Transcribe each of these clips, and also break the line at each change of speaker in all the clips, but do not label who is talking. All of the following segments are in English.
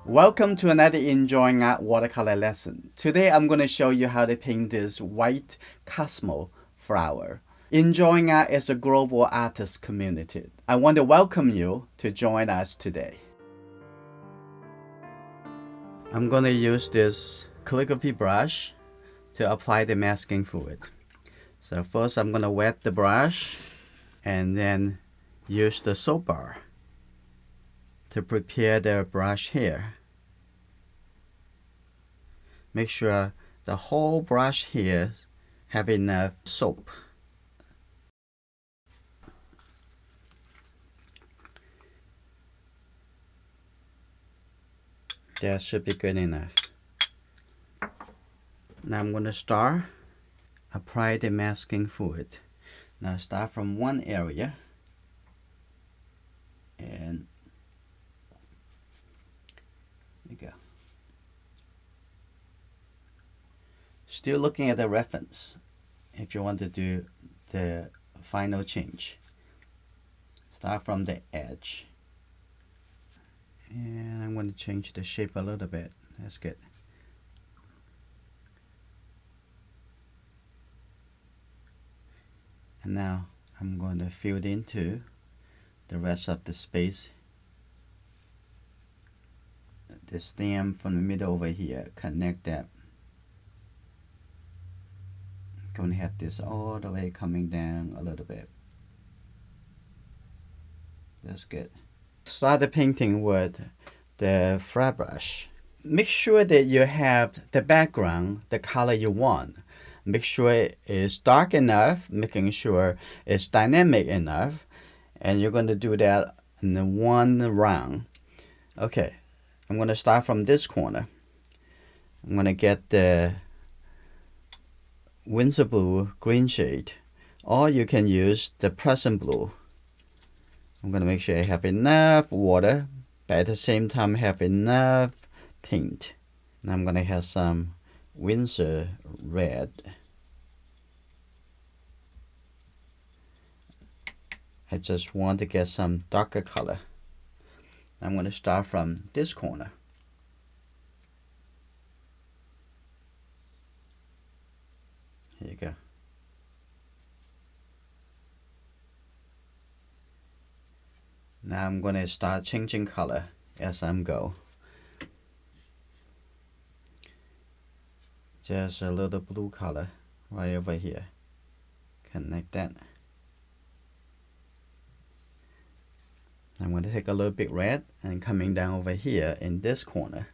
Welcome to another Enjoying Art watercolor lesson. Today I'm going to show you how to paint this white cosmo flower. Enjoying Art is a global artist community. I want to welcome you to join us today. I'm going to use this calligraphy brush to apply the masking fluid. So first I'm going to wet the brush and then use the soap bar to prepare the brush here. Make sure the whole brush here have enough soap. That should be good enough. Now I'm going to apply the masking fluid. Now start from one area and there you go. Still looking at the reference if you want to do the final change. Start from the edge. And I'm going to change the shape a little bit. That's good. And now I'm going to fill it into the rest of the space. The stem from the middle over here, connect that. Going to have this all the way coming down a little bit. That's good. Start the painting with the flat brush. Make sure that you have the background, the color you want. Make sure it is dark enough, making sure it's dynamic enough, and you're going to do that in the one round. Okay, I'm going to start from this corner. I'm going to get the Winsor blue green shade, or you can use the Prussian blue. I'm going to make sure I have enough water, but at the same time have enough paint. And I'm going to have some Winsor red. I just want to get some darker color. I'm going to start from this corner. Here you go. Now I'm going to start changing color as I go. Just a little blue color right over here. Connect that. I'm going to take a little bit red and coming down over here in this corner.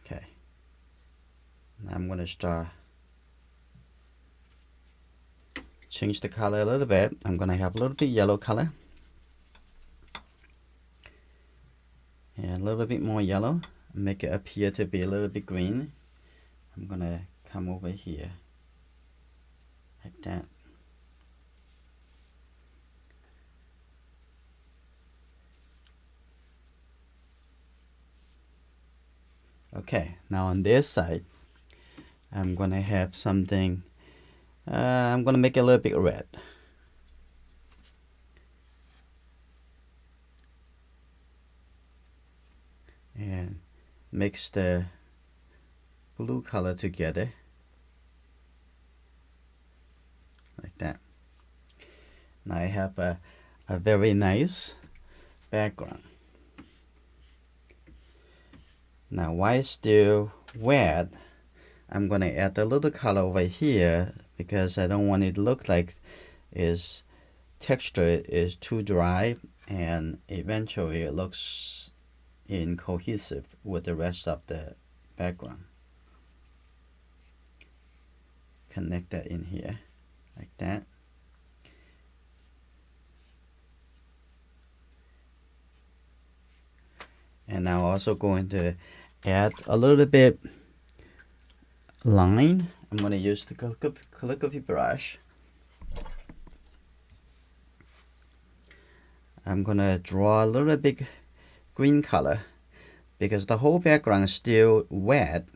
Okay. Now I'm going to start change the color a little bit. I'm going to have a little bit yellow color. And a little bit more yellow. Make it appear to be a little bit green. I'm going to come over here like that. Okay, now on this side, I'm going to have something, I'm going to make it a little bit red. And mix the blue color together like that. Now I have a very nice background. Now while it's still wet, I'm going to add a little color over here because I don't want it to look like its texture is too dry and eventually it looks incohesive with the rest of the background. Connect that in here like that. And now also going to add a little bit line. I'm going to use the calligraphy brush. I'm going to draw a little bit green color because the whole background is still wet,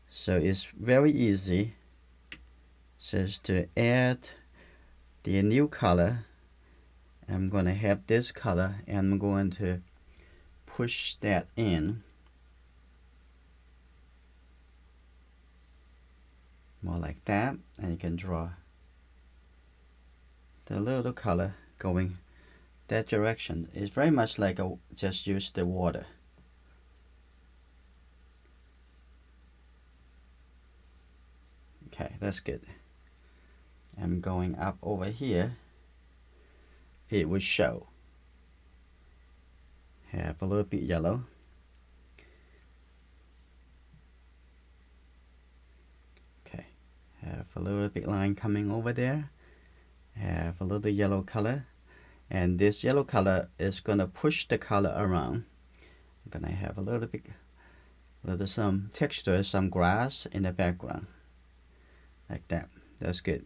so it's very easy just to add the new color. I'm going to have this color and I'm going to push that in more like that, and you can draw the little color going that direction. It's very much like just use the water. Okay, that's good. I'm going up over here. It will show. Have a little bit yellow. Okay, have a little bit line coming over there. Have a little yellow color, and this yellow color is gonna push the color around. I'm gonna have a little bit, some texture, some grass in the background, like that. That's good.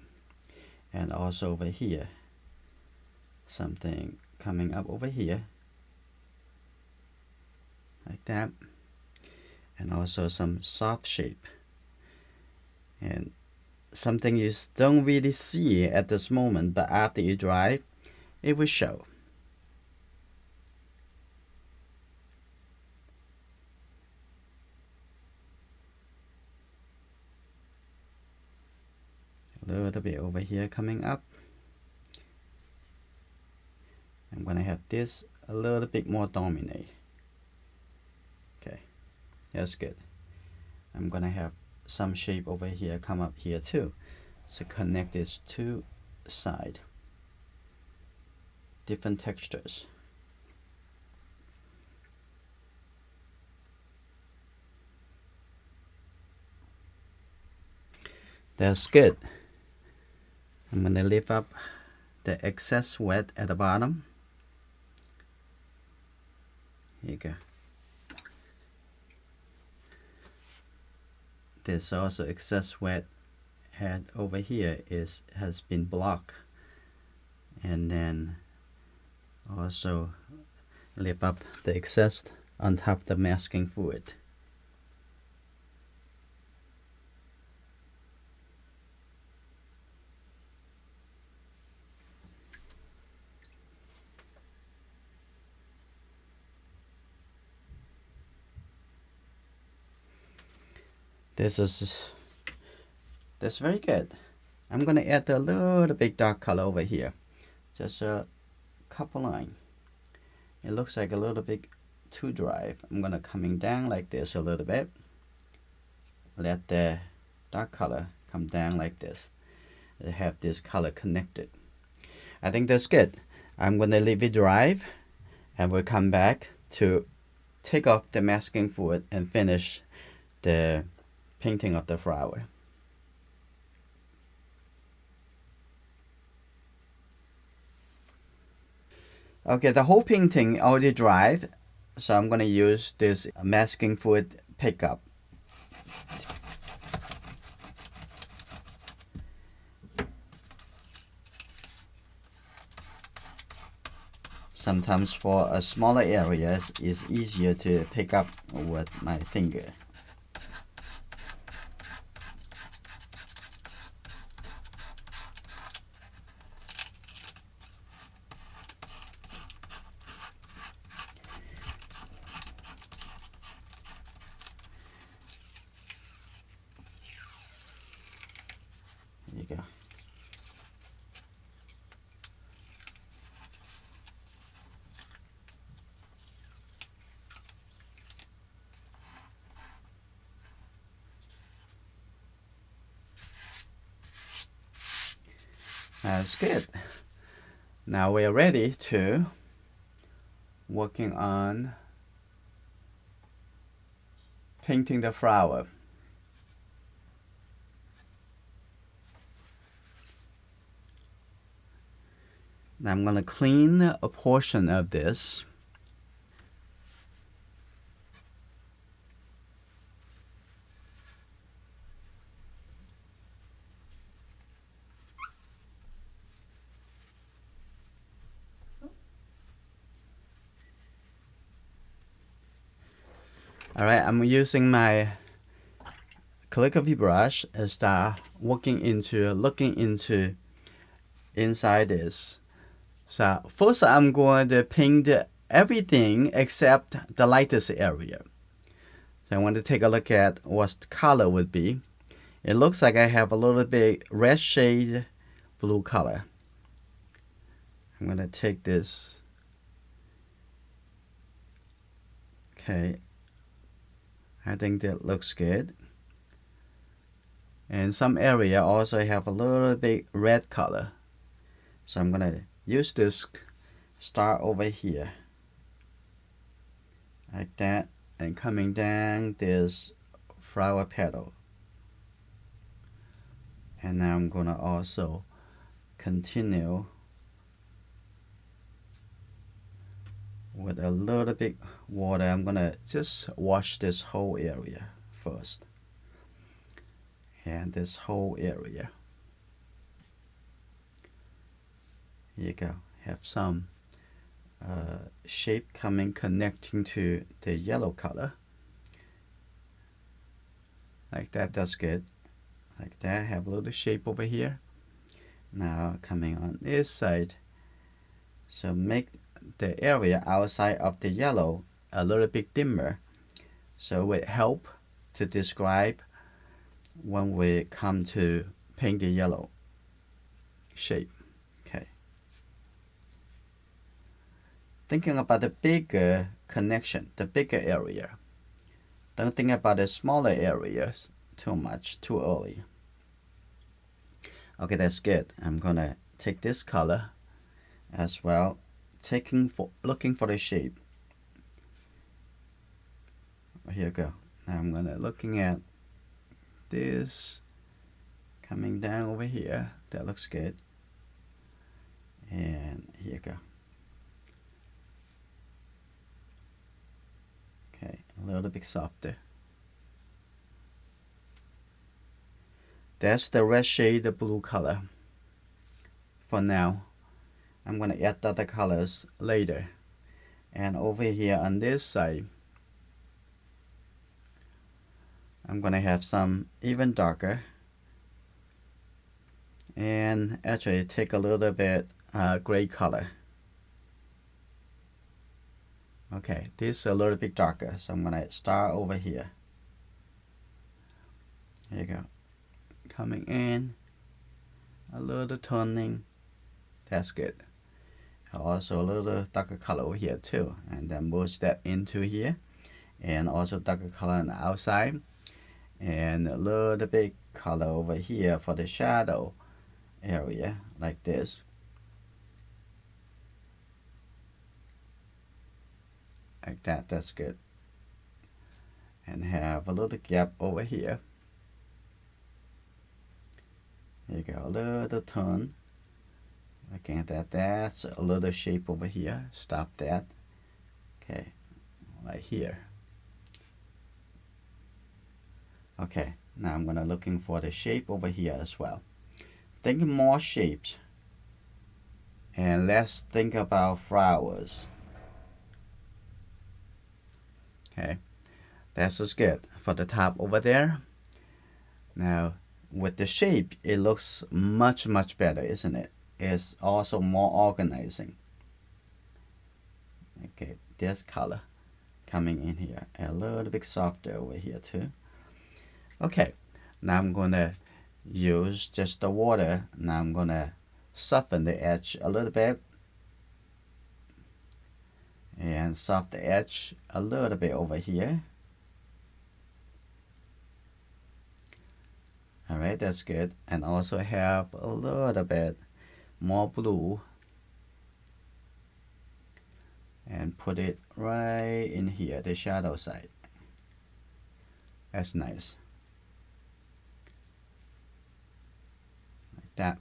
And also over here, something coming up over here, like that, and also some soft shape, and something you don't really see at this moment, but after you dry, it will show. A little bit over here coming up. I'm gonna have this a little bit more dominate. Okay, that's good. I'm gonna have some shape over here come up here too. So connect these two sides. Different textures. That's good. I'm gonna lift up the excess wet at the bottom. Here you go. There's also excess wet, and over here has been blocked, and then also lift up the excess on top of the masking fluid. That's very good. I'm gonna add a little bit dark color over here, just a couple line. It looks like a little bit too dry. I'm gonna coming down like this a little bit. Let the dark color come down like this. Have this color connected. I think that's good. I'm gonna leave it dry, and we'll come back to take off the masking fluid and finish the painting of the flower. Okay, the whole painting already dried, so I'm gonna use this masking fluid pickup. Sometimes for a smaller areas, it's easier to pick up with my finger. There you go. That's good. Now we're ready to working on painting the flower. Now I'm going to clean a portion of this. Alright, I'm using my calligraphy brush and start looking into inside this. So first I'm going to paint everything except the lightest area. So I want to take a look at what the color would be. It looks like I have a little bit red shade blue color. I'm going to take this. Okay, I think that looks good. And some area also have a little bit red color. So I'm going to use this star over here. Like that. And coming down this flower petal. And now I'm going to also continue with a little bit water. I'm going to just wash this whole area first. And this whole area. Here you go. Have some shape coming connecting to the yellow color. Like that, that's good. Like that, have a little shape over here. Now coming on this side. So make the area outside of the yellow a little bit dimmer. So it help to describe when we come to paint the yellow shape. Okay. Thinking about the bigger connection, the bigger area. Don't think about the smaller areas too much, too early. Okay, that's good. I'm gonna take this color as well, looking for the shape. Here you go. Now I'm gonna looking at this coming down over here. That looks good. And here you go. Okay, a little bit softer. That's the red shade, the blue color. For now, I'm gonna add the other colors later. And over here on this side, I'm gonna have some even darker. And actually take a little bit gray color. Okay, this is a little bit darker, so I'm gonna start over here. Here you go. Coming in, a little turning. That's good. Also a little darker color over here too, and then merge that into here, and also darker color on the outside, and a little bit color over here for the shadow area, like this. Like that, that's good. And have a little gap over here. There you go, a little turn. Looking at that, that's a little shape over here. Stop that. Okay, right here. Okay, now I'm gonna looking for the shape over here as well. Think more shapes. And let's think about flowers. Okay, that's just good for the top over there. Now, with the shape, it looks much better, isn't it? It's also more organizing. Okay, this color coming in here, a little bit softer over here too. Okay, now I'm gonna use just the water. Now I'm gonna soften the edge a little bit and soft the edge a little bit over here. Alright, that's good. And also have a little bit more blue and put it right in here, the shadow side. That's nice. Like that.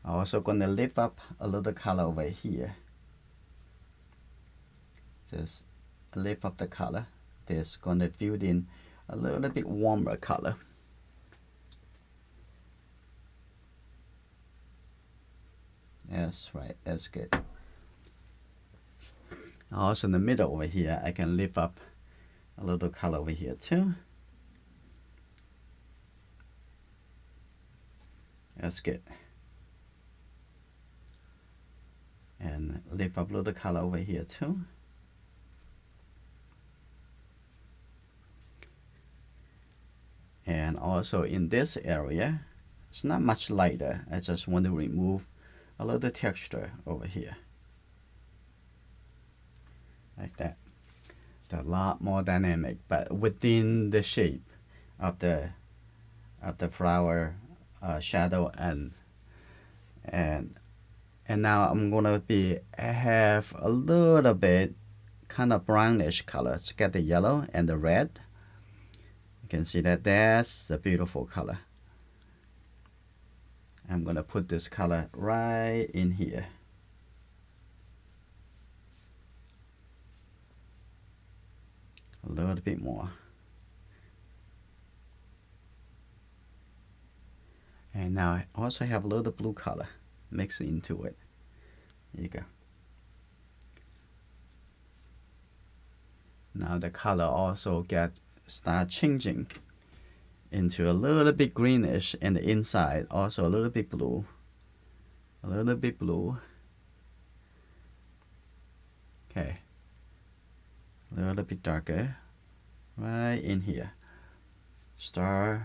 I'm also going to lift up a little color over here. Just lift up the color. This going to fill in a little bit warmer color. A That's right. That's good. Also in the middle over here, I can lift up a little color over here too. That's good. And lift up a little color over here too. And also in this area, it's not much lighter. I just want to remove a little texture over here. Like that. It's a lot more dynamic, but within the shape of the flower shadow and now I'm gonna have a little bit kind of brownish color to get the yellow and the red. You can see that that's the beautiful color. I'm gonna put this color right in here. A little bit more. And now I also have a little blue color mixed into it. There you go. Now the color also start changing into a little bit greenish, and the inside also a little bit blue. A little bit blue. Okay. A little bit darker. Right in here. Start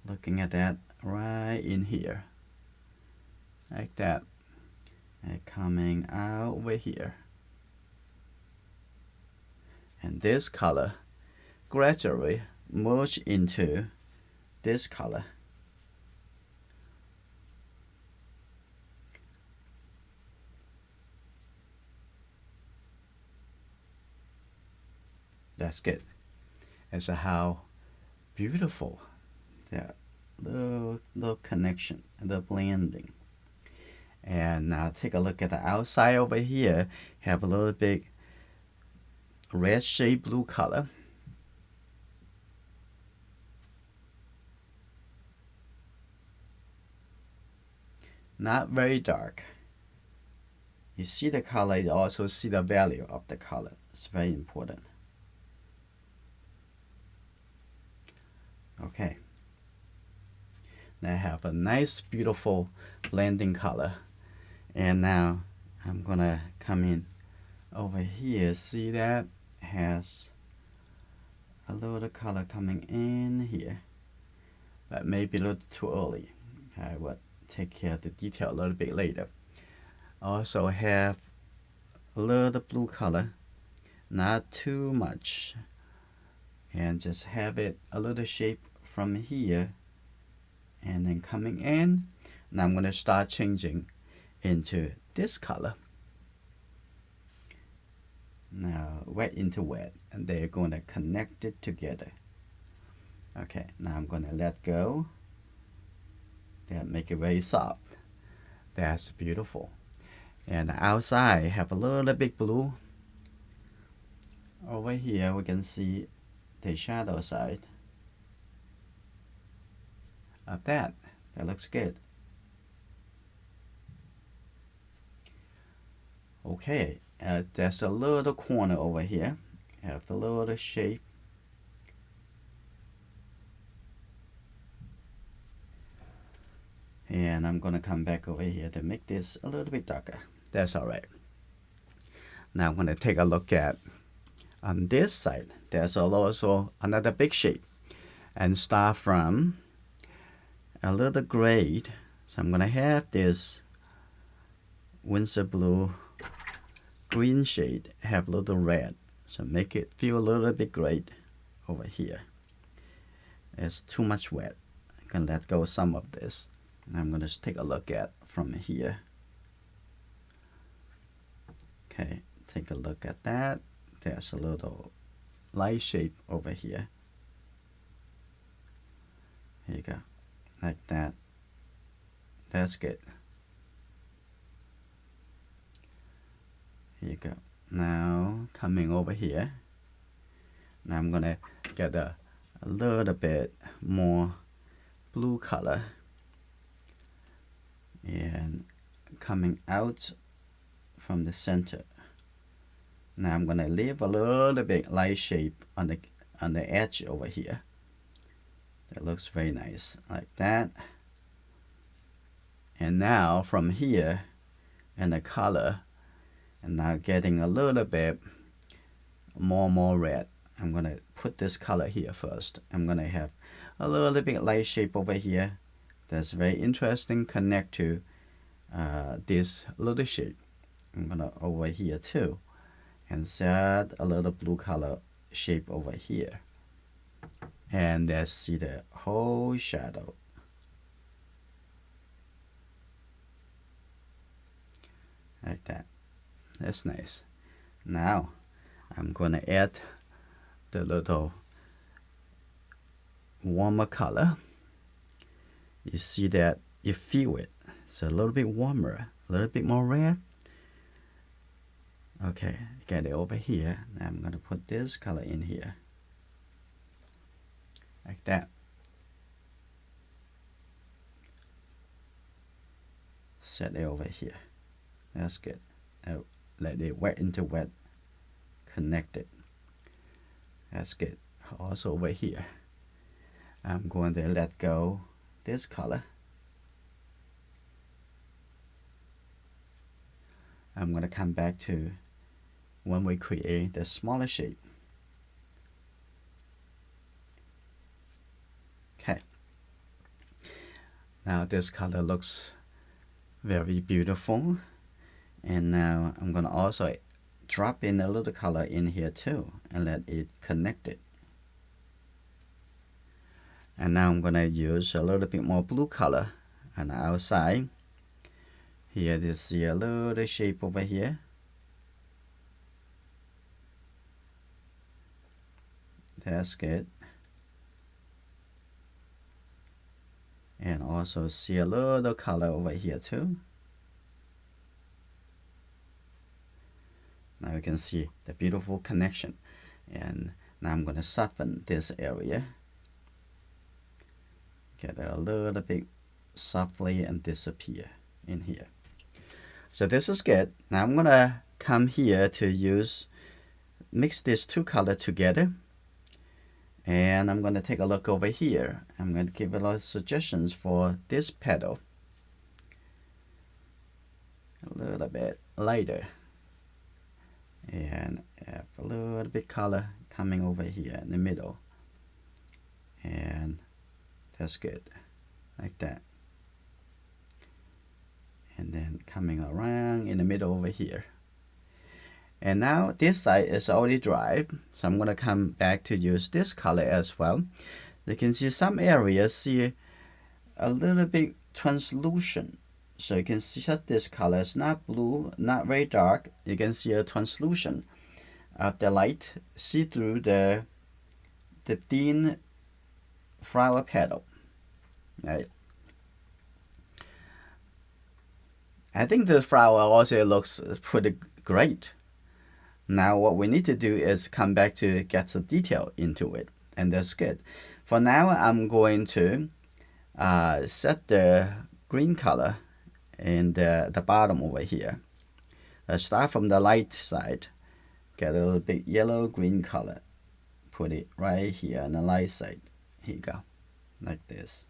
looking at that right in here. Like that. And coming out over here. And this color gradually merge into this color. That's good. And so how beautiful that little connection, the blending. And now take a look at the outside over here. Have a little bit red shade blue color. Not very dark. You see the color, you also see the value of the color. It's very important. Okay. Now I have a nice beautiful blending color. And now I'm gonna come in over here. See that has a little color coming in here, but maybe a little too early. I will take care of the detail a little bit later. Also have a little blue color, not too much, and just have it a little shape from here and then coming in. Now I'm going to start changing into this color. Now wet into wet, and they're going to connect it together. Okay, now I'm going to let go. That make it very soft. That's beautiful. And outside I have a little bit blue. Over here we can see the shadow side of that. That looks good. Okay, there's a little corner over here. Have the little shape. And I'm gonna come back over here to make this a little bit darker. That's alright. Now I'm gonna take a look at on this side. There's also another big shape, and start from a little gray. So I'm gonna have this Winsor blue green shade, have a little red, so make it feel a little bit gray over here. It's too much wet. I can let go of some of this. I'm going to take a look at from here. Okay, take a look at that. There's a little light shape over here. Here you go, like that. That's good. Here you go. Now coming over here. Now I'm gonna get a little bit more blue color and coming out from the center. Now I'm gonna leave a little bit light shape on the edge over here. That looks very nice, like that. And now from here, and the color, and now getting a little bit more red. I'm gonna put this color here first. I'm gonna have a little bit light shape over here. That's very interesting. Connect to this little shape. I'm gonna over here too, and set a little blue color shape over here. And let's see the whole shadow. Like that. That's nice. Now I'm gonna add the little warmer color. You see that you feel it. It's a little bit warmer, a little bit more red. Okay, get it over here. Now I'm gonna put this color in here. Like that. Set it over here. That's good. Now let it wet into wet. Connect it. That's good. Also over here, I'm going to let go this color. I'm going to come back to when we create the smaller shape. Okay. Now this color looks very beautiful. And now I'm going to also drop in a little color in here too and let it connect it. And now I'm going to use a little bit more blue color on the outside. Here you see a little shape over here. That's good. And also see a little color over here too. Now you can see the beautiful connection. And now I'm going to soften this area. Get a little bit softly and disappear in here. So this is good. Now I'm going to come here to mix these two colors together. And I'm going to take a look over here. I'm going to give a lot of suggestions for this petal. A little bit lighter. And have a little bit color coming over here in the middle. And that's good. Like that. And then coming around in the middle over here. And now this side is already dry, so I'm going to come back to use this color as well. You can see some areas see a little bit translucent. So you can see that this color is not blue, not very dark. You can see a translucent of the light, see through the thin flower petal. Right. I think the flower also looks pretty great. Now what we need to do is come back to get some detail into it, and that's good. For now, I'm going to set the green color in the bottom over here. Let's start from the light side. Get a little bit yellow-green color. Put it right here on the light side. Here you go, like this.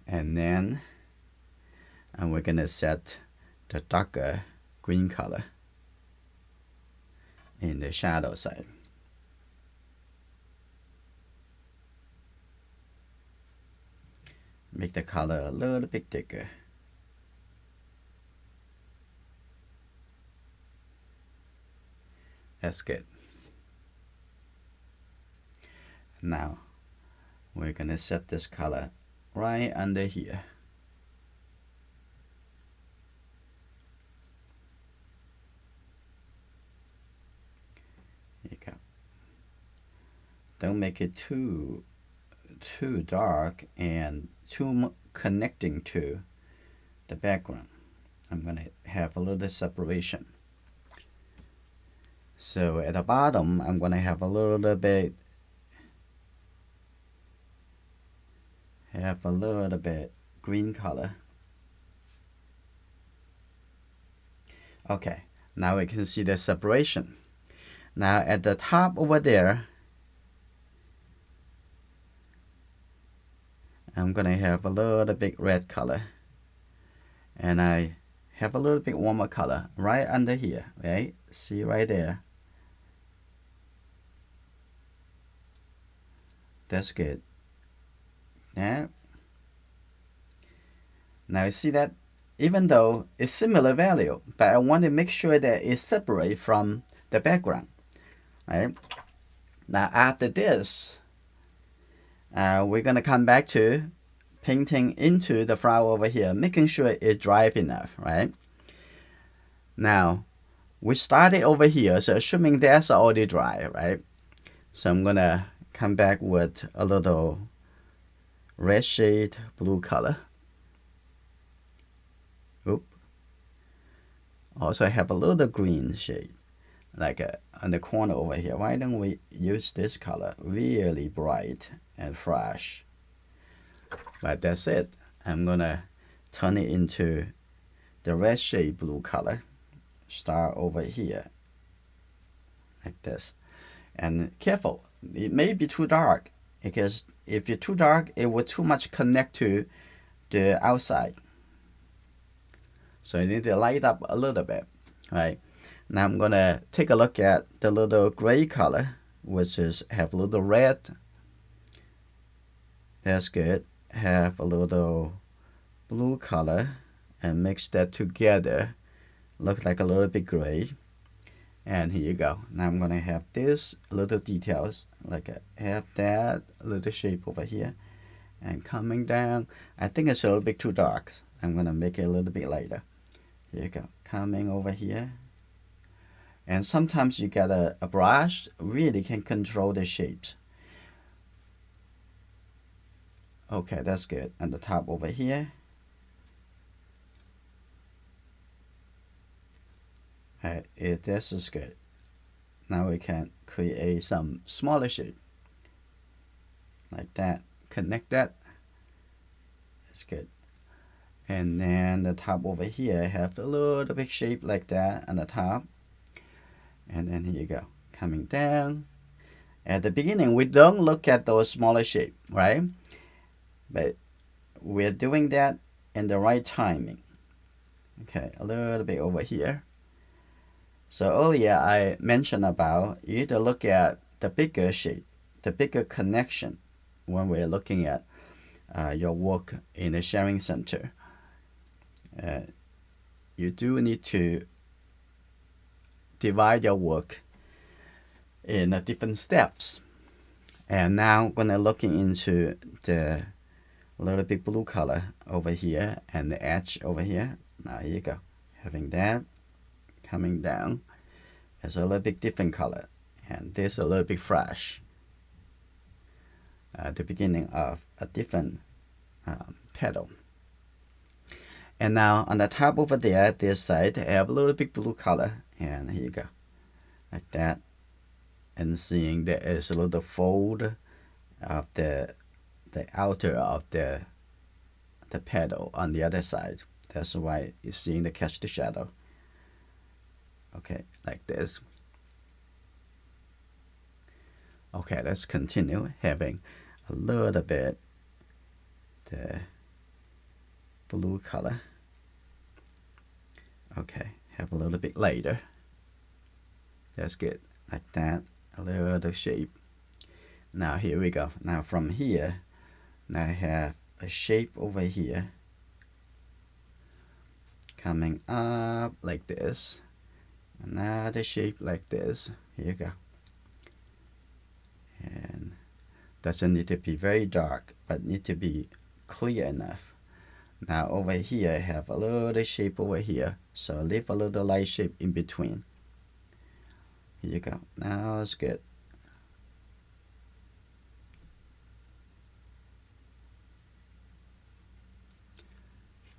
And then we're going to set the darker green color in the shadow side. Make the color a little bit thicker. That's good. Now we're going to set this color right under here. Here you go. Don't make it too dark and too connecting to the background. I'm going to have a little separation. So at the bottom, I'm going to have a little bit have a little bit green color. Okay, now we can see the separation. Now at the top over there, I'm gonna have a little bit red color, and I have a little bit warmer color right under here, right? See right there. That's good. Yeah. Now you see that even though it's similar value, but I want to make sure that it's separate from the background, right? Now after this, we're gonna come back to painting into the flower over here, making sure it's dry enough, right? Now, we started over here, so assuming that's already dry, right? So I'm gonna come back with a little red shade blue color. Oop. Also I have a little green shade, like on the corner over here. Why don't we use this color? Really bright and fresh. But that's it. I'm gonna turn it into the red shade blue color. Start over here, like this. And careful, it may be too dark, because if you're too dark, it will too much connect to the outside. So you need to light up a little bit, right? Now I'm gonna take a look at the little gray color, which is have a little red. That's good. Have a little blue color and mix that together. Look like a little bit gray. And here you go. Now I'm gonna have this little details, like have that little shape over here, and coming down. I think it's a little bit too dark. I'm gonna make it a little bit lighter. Here you go. Coming over here. And sometimes you get a brush, really can control the shapes. Okay, that's good. And the top over here. This is good. Now we can create some smaller shape. Like that. Connect that. That's good. And then the top over here have a little bit shape like that on the top. And then here you go. Coming down. At the beginning, we don't look at those smaller shape, right? But we're doing that in the right timing. Okay, a little bit over here. So earlier I mentioned about you need to look at the bigger shape, the bigger connection when we're looking at your work in the sharing center. You do need to divide your work in different steps. And now I'm gonna looking into the little bit blue color over here and the edge over here. Now here you go, having that coming down. It's a little bit different color, and this a little bit fresh. The beginning of a different petal. And now on the top over there, this side, I have a little bit blue color, and here you go, like that. And seeing there is a little fold of the outer of the petal on the other side. That's why you're seeing the catch the shadow. Okay, like this. Okay, let's continue having a little bit the blue color. Okay, have a little bit lighter. That's good, like that, a little shape. Now here we go. Now from here, now I have a shape over here coming up like this. Another shape like this. Here you go. And doesn't need to be very dark, but need to be clear enough. Now over here I have a little shape over here, so leave a little light shape in between. Here you go. Now it's good.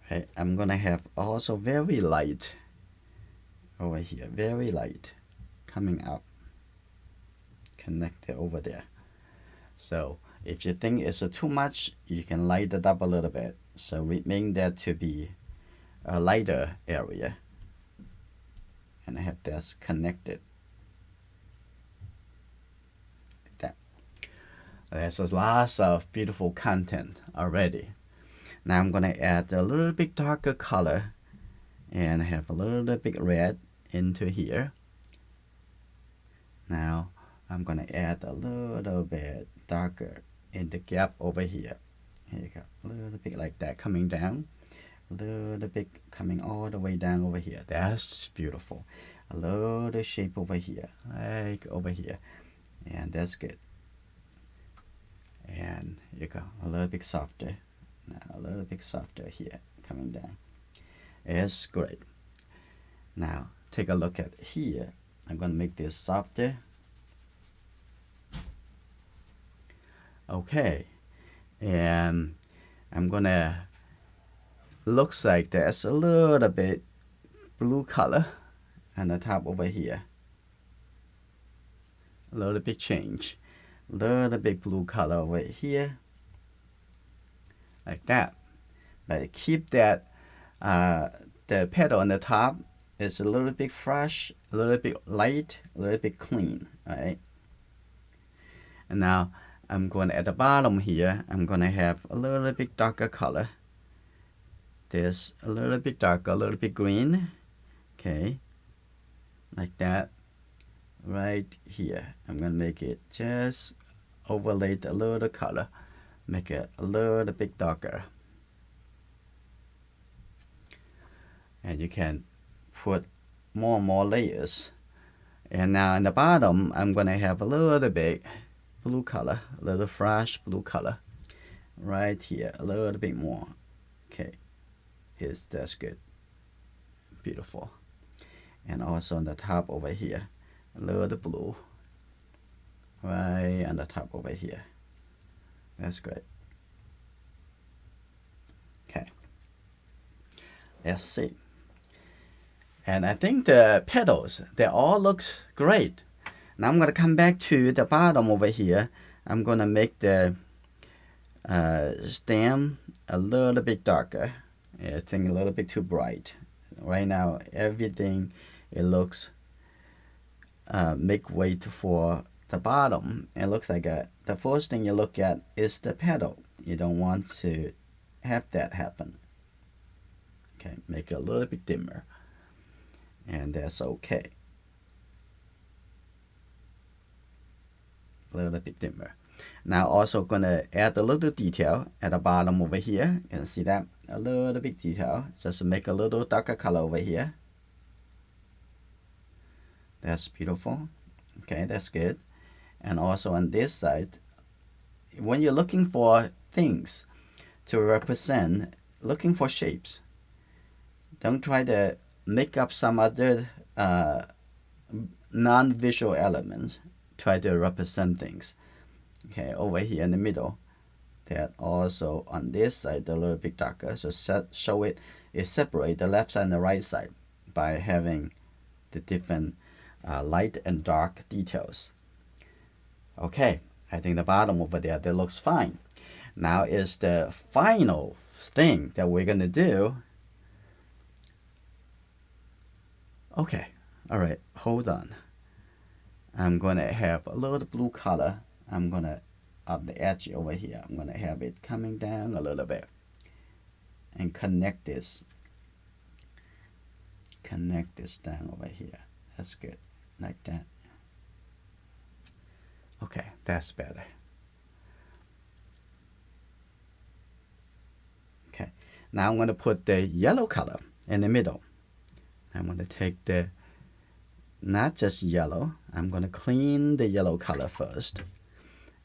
Right, I'm gonna have also very light over here, very light coming up, connected over there. So If you think it's too much, you can light it up a little bit. So we make that to be a lighter area. And I have this connected. Like that. There's lots of beautiful content already. Now I'm gonna add a little bit darker color and have a little bit red into here. Now I'm gonna add a little bit darker in the gap over here. Here you go, a little bit like that coming down, a little bit coming all the way down over here. That's beautiful. A little shape over here, like over here, and that's good. And here you go, a little bit softer. Now a little bit softer here, coming down. It's great. Now take a look at here. I'm gonna make this softer. Okay, and I'm gonna, looks like there's a little bit blue color on the top over here. A little bit change. A little bit blue color over here. Like that. But keep that, the petal on the top is a little bit fresh, a little bit light, a little bit clean, right? And now I'm going at the bottom here, I'm going to have a little bit darker color. This a little bit darker, a little bit green. Okay, like that. Right here, I'm going to make it just overlay a little color, make it a little bit darker. And you can put more and more layers. And now in the bottom, I'm going to have a little bit blue color, a little fresh blue color. Right here, a little bit more. Okay, that's good. Beautiful. And also on the top over here, a little blue. Right on the top over here. That's great. Okay. Let's see. And I think the petals, they all look great. Now I'm going to come back to the bottom over here. I'm going to make the stem a little bit darker. I think a little bit too bright. Right now, everything, it looks, make way for the bottom. It looks like the first thing you look at is the petal. You don't want to have that happen. Okay, make it a little bit dimmer. And that's okay. A little bit dimmer. Now also gonna add a little detail at the bottom over here. You can see that, a little bit detail. Just make a little darker color over here. That's beautiful. Okay, that's good. And also on this side, when you're looking for things to represent, looking for shapes, don't try to make up some other non-visual elements. Try to represent things. Okay, over here in the middle, that also on this side a little bit darker. So show it separate the left side and the right side by having the different light and dark details. Okay, I think the bottom over there, that looks fine. Now is the final thing that we're gonna do. Okay, all right, hold on. I'm gonna have a little blue color. I'm gonna, up the edge over here, I'm gonna have it coming down a little bit and connect this down over here. That's good, like that. Okay, that's better. Okay, now I'm going to put the yellow color in the middle. I'm going to take the, not just yellow, I'm going to clean the yellow color first.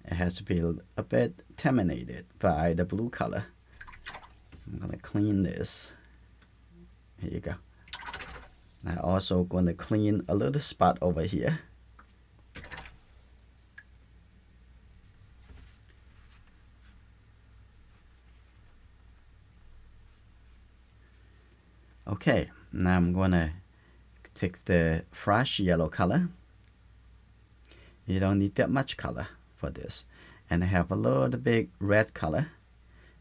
It has to be a bit contaminated by the blue color. I'm going to clean this. Here you go. I'm also going to clean a little spot over here. Okay, now I'm gonna take the fresh yellow color. You don't need that much color for this. and have a little bit red color,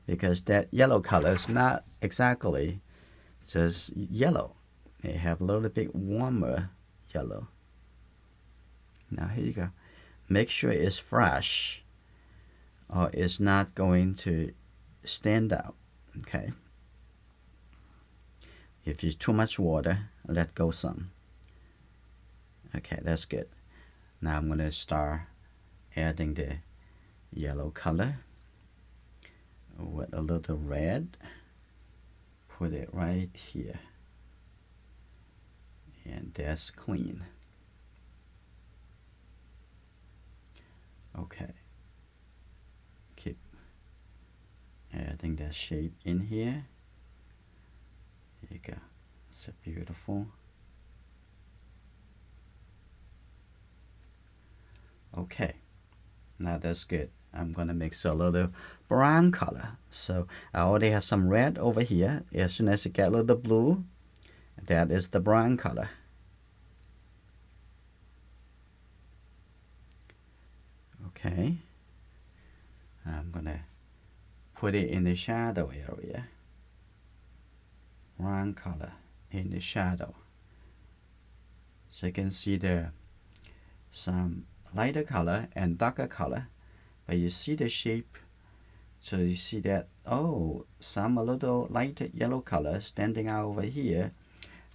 because that yellow color is not exactly just yellow. They have a little bit warmer yellow. Now here you go. Make sure it's fresh, or it's not going to stand out. Okay. If it's too much water, let go some. Okay, that's good. Now I'm going to start adding the yellow color with a little red. Put it right here. And that's clean. Okay. Keep adding that shape in here. Here you go. It's a beautiful. Okay. Now that's good. I'm gonna mix a little brown color. So I already have some red over here. As soon as you get a little blue, that is the brown color. Okay. I'm gonna put it in the shadow area. Brown color in the shadow. So you can see there some lighter color and darker color, but you see the shape. So you see that, oh, some a little light yellow color standing out over here,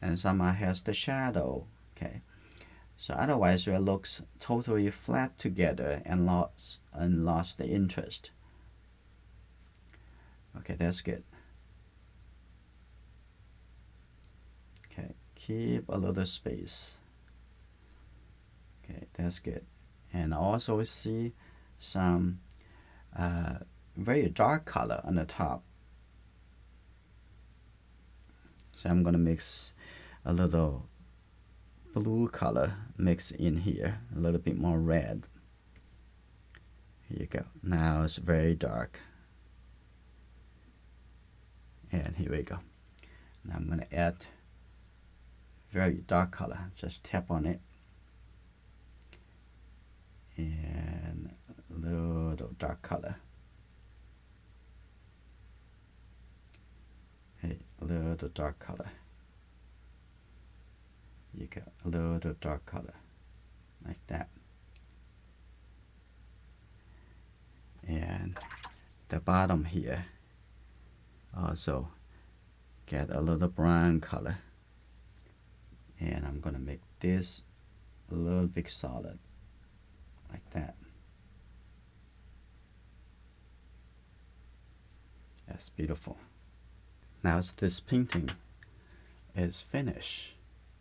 and some has the shadow. Okay, so otherwise it looks totally flat together and lost the interest. Okay, that's good. Okay, keep a little space. Okay, that's good. And also see some very dark color on the top. So I'm gonna mix a little blue color mix in here, a little bit more red. Here you go. Now it's very dark. And here we go. Now I'm gonna add very dark color. Just tap on it. And a little dark color. Hey, a little dark color. You got a little dark color, like that. And the bottom here also get a little brown color. And I'm gonna make this a little bit solid, like that. That's beautiful. Now this painting is finished.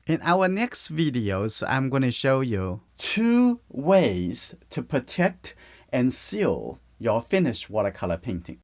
In our next videos, I'm going to show you 2 ways to protect and seal your finished watercolor painting.